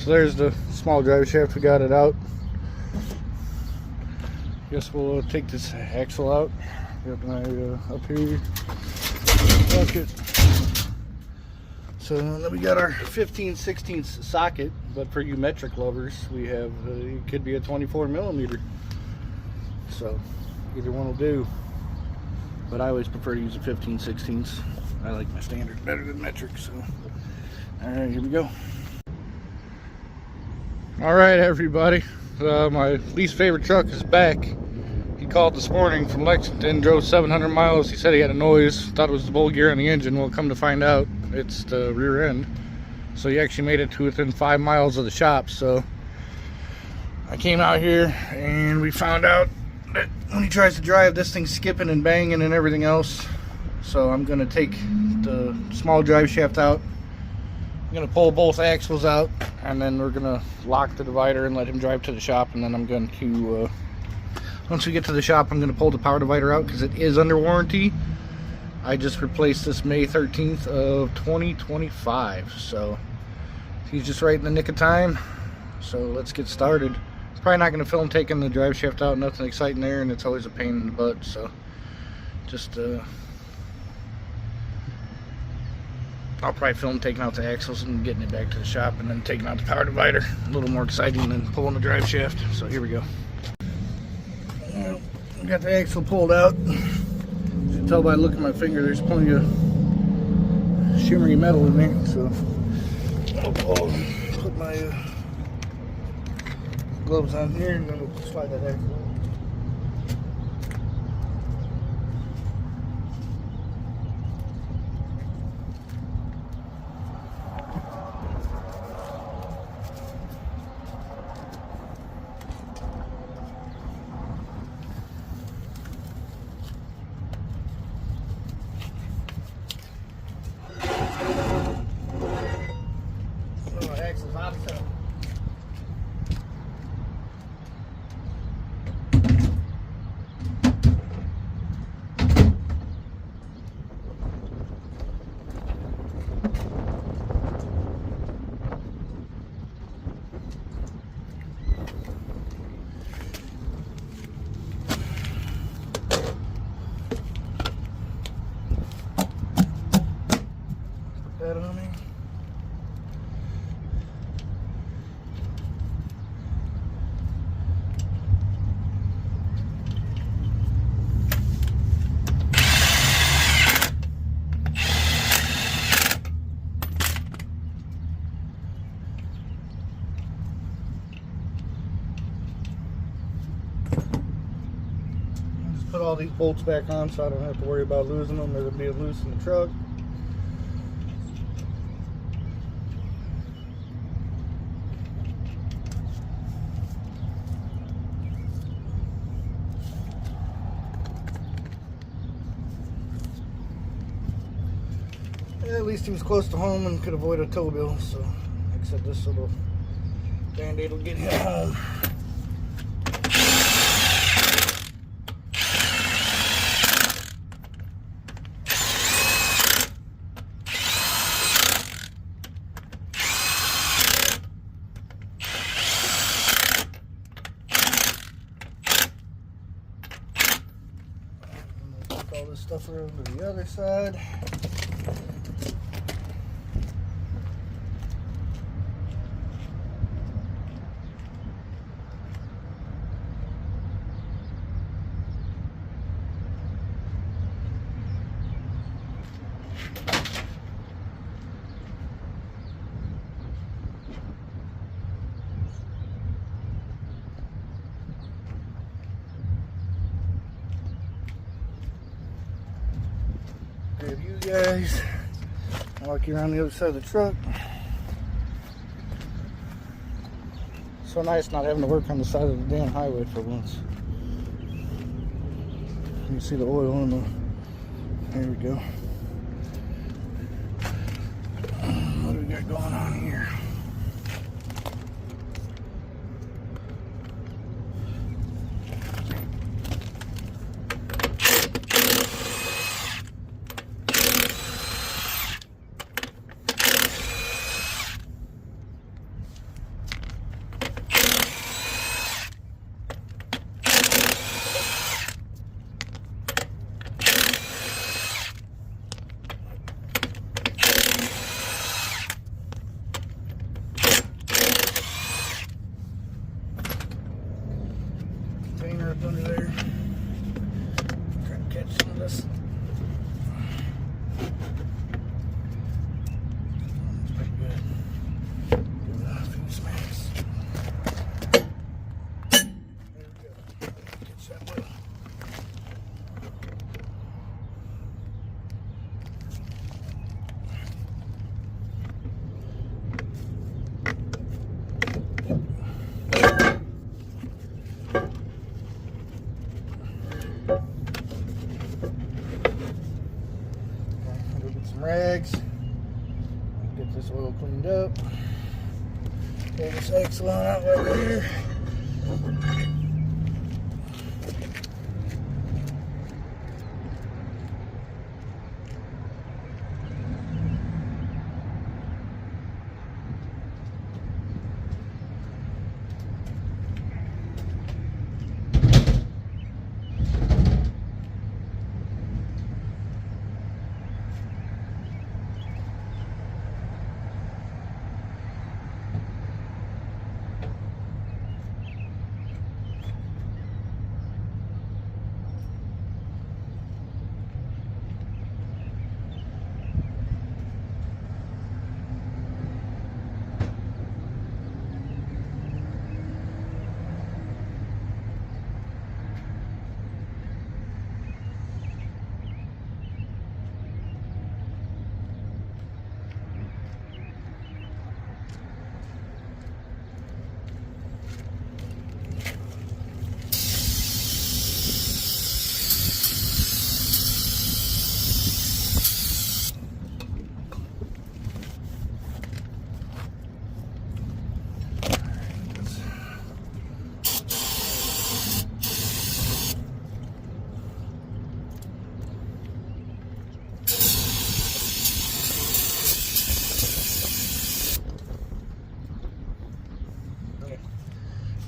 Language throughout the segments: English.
so there's the small drive shaft. We got it out. Guess we'll take this axle out. Got my up here bucket. So then we got our 15/16 socket, but for you metric lovers, we have it could be a 24mm. So either one will do. But I always prefer to use a 15/16. I like my standard better than metric. So all right, here we go. All right, everybody. My least favorite truck is back. He called this morning from Lexington, drove 700 miles. He said he had a noise, thought it was the bowl gear on the engine. Well, come to find out, it's the rear end. So he actually made it to within 5 miles of the shop. So I came out here and we found out that when he tries to drive, this thing's skipping and banging and everything else. So I'm gonna take the small drive shaft out. I'm gonna pull both axles out, and then we're gonna lock the divider and let him drive to the shop. And then I'm going to, once we get to the shop, I'm gonna pull the power divider out because it is under warranty. I just replaced this May 13th of 2025, so he's just right in the nick of time. So let's get started. Probably not gonna film taking the drive shaft out, nothing exciting there, and it's always a pain in the butt. So just I'll probably film taking out the axles and getting it back to the shop, and then taking out the power divider. A little more exciting than pulling the drive shaft. So here we go. Well, we got the axle pulled out. As you can tell by looking at my finger, there's plenty of shimmery metal in there. So I'll put my gloves on here, and then we'll slide that axle out. That on there. Just put all these bolts back on so I don't have to worry about losing them or them being loose in the truck. At least he was close to home and could avoid a tow bill. So, like I said, this little band-aid will get him home. Put all this stuff around to the other side. Grab you guys. I'll walk you around the other side of the truck. So nice not having to work on the side of the damn highway for once. You can see the oil in the. There we go. What do we got going on here? Get this oil cleaned up. Pull this axle on out right here.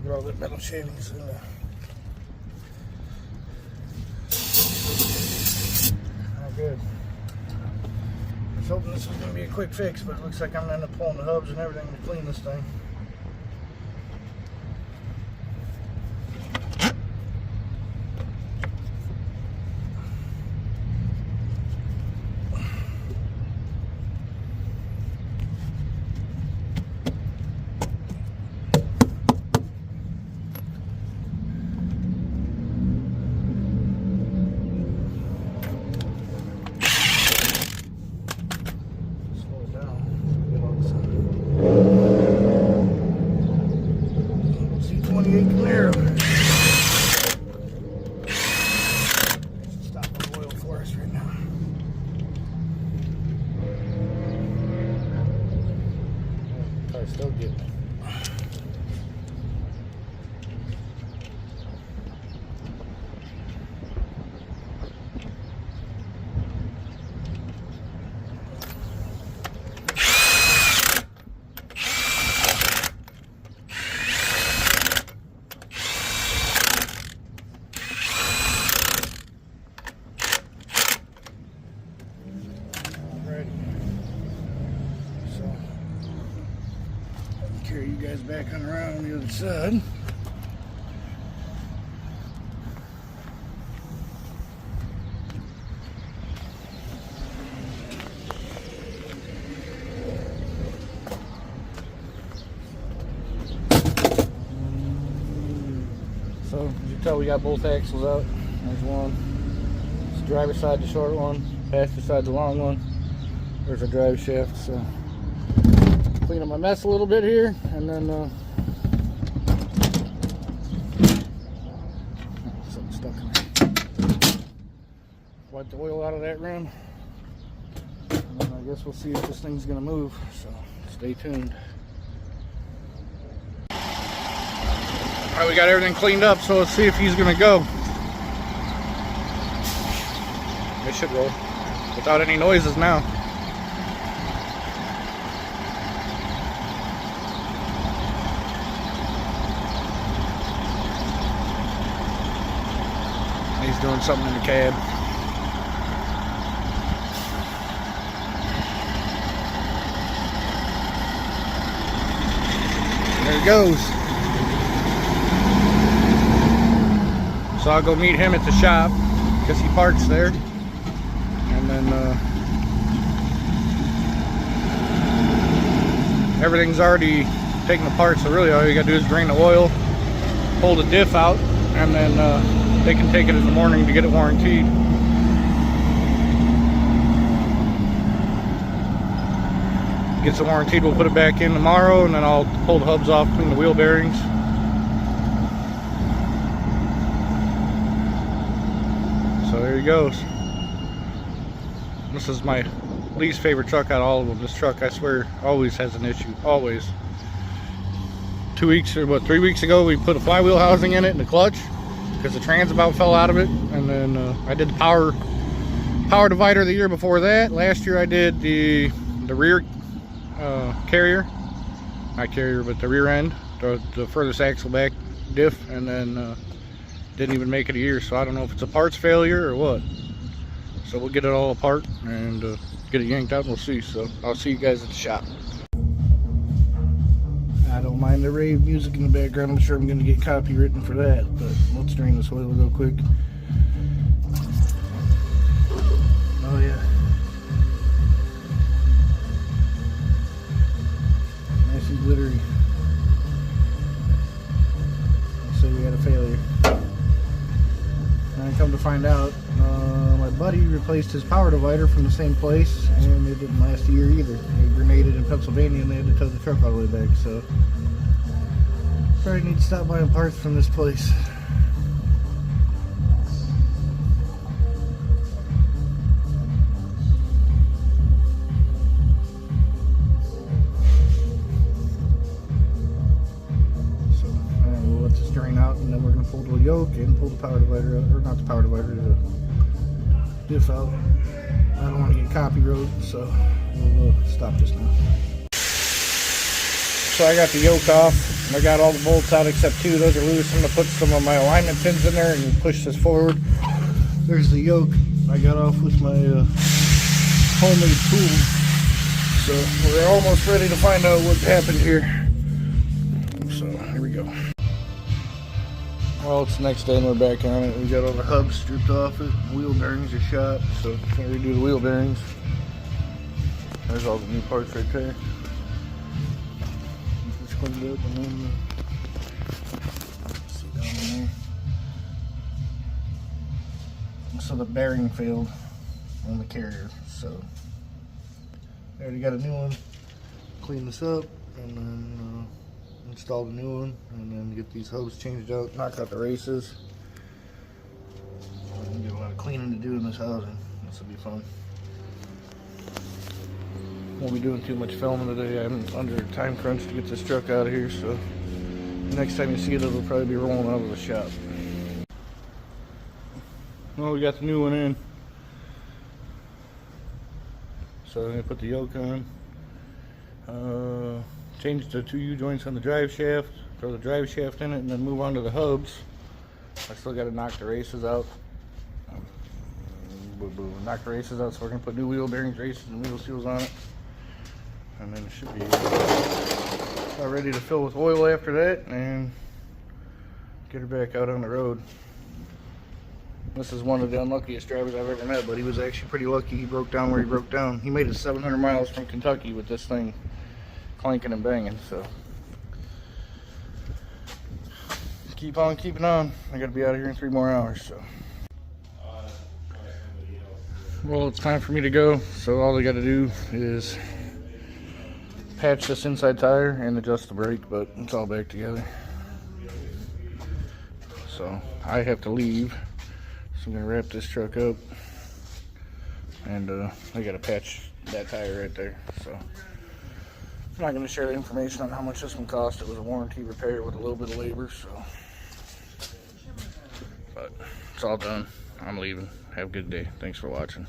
Get all that metal shavings in there. Oh, good. I was hoping this was going to be a quick fix, but it looks like I'm going to end up pulling the hubs and everything to clean this thing. Still getting it. Carry you guys back on around on the other side. So as you can tell, we got both axles out. There's one. It's the driver's side, the short one. Passenger side, the long one. There's our drive shaft. So clean up my mess a little bit here, and then something stuck in there. Wipe the oil out of that rim, and then I guess we'll see if this thing's gonna move. So stay tuned. All right, we got everything cleaned up, so let's see if he's gonna go. It should roll without any noises now. He's doing something in the cab. There he goes. So I'll go meet him at the shop because he parks there. And then everything's already taken apart, so really all you gotta do is drain the oil, pull the diff out, and then they can take it in the morning to get it warranted. Gets it warranted, we'll put it back in tomorrow, and then I'll pull the hubs off, clean the wheel bearings. So there he goes. This is my least favorite truck out of all of them. This truck, I swear, always has an issue. Always. 2 weeks or what, 3 weeks ago, we put a flywheel housing in it and a clutch because the trans about fell out of it. And then I did the power divider the year before that. Last year I did the rear carrier, not carrier, but the rear end, the furthest axle back diff, and then didn't even make it a year. So I don't know if it's a parts failure or what. So we'll get it all apart and get it yanked out and we'll see. So I'll see you guys at the shop. I don't mind the rave music in the background. I'm sure I'm going to get copywritten for that, but let's drain this oil real quick. Oh yeah. Nice and glittery. Let's say we had a failure. And I come to find out, my buddy replaced his power divider from the same place, and it didn't last a year either. They grenaded in Pennsylvania and they had to tow the truck all the way back, so probably need to stop buying parts from this place. So we'll let this drain out, and then we're going to pull the yoke and pull the power divider out, or not the power divider, the diff out. I don't want to get copyrighted, so we'll stop this now. So I got the yoke off, and I got all the bolts out except two. Those are loose. I'm going to put some of my alignment pins in there and push this forward. There's the yoke I got off with my homemade tool. So we're almost ready to find out what happened here. So here we go. Well, it's the next day and we're back on it. We got all the hubs stripped off it. Wheel bearings are shot, so I'm going to redo the wheel bearings. There's all the new parts right there. Just cleaned up, and then see down there. So the bearing failed on the carrier, so I already got a new one. Clean this up and then install the new one, and then get these hubs changed out, knock out the races. Get a lot of cleaning to do in this housing. This will be fun. Won't be doing too much filming today. I'm under a time crunch to get this truck out of here, so next time you see it, it'll probably be rolling out of the shop. Well, we got the new one in. So I'm going to put the yoke on. Change the 2 U-joints on the drive shaft, throw the drive shaft in it, and then move on to the hubs. I still got to knock the races out. Knock the races out, so we're going to put new wheel bearings, races, and wheel seals on it. And then it should be about ready to fill with oil after that and get her back out on the road. This is one of the unluckiest drivers I've ever met, but he was actually pretty lucky. He broke down where he broke down. He made it 700 miles from Kentucky with this thing clanking and banging, so keep on keeping on. I gotta be out of here in 3 more hours, so. Well, it's time for me to go, so all I gotta do is patch this inside tire and adjust the brake, but it's all back together. So I have to leave, so I'm gonna wrap this truck up, and I gotta patch that tire right there, so I'm not going to share the information on how much this one cost. It was a warranty repair with a little bit of labor, so. But it's all done. I'm leaving. Have a good day. Thanks for watching.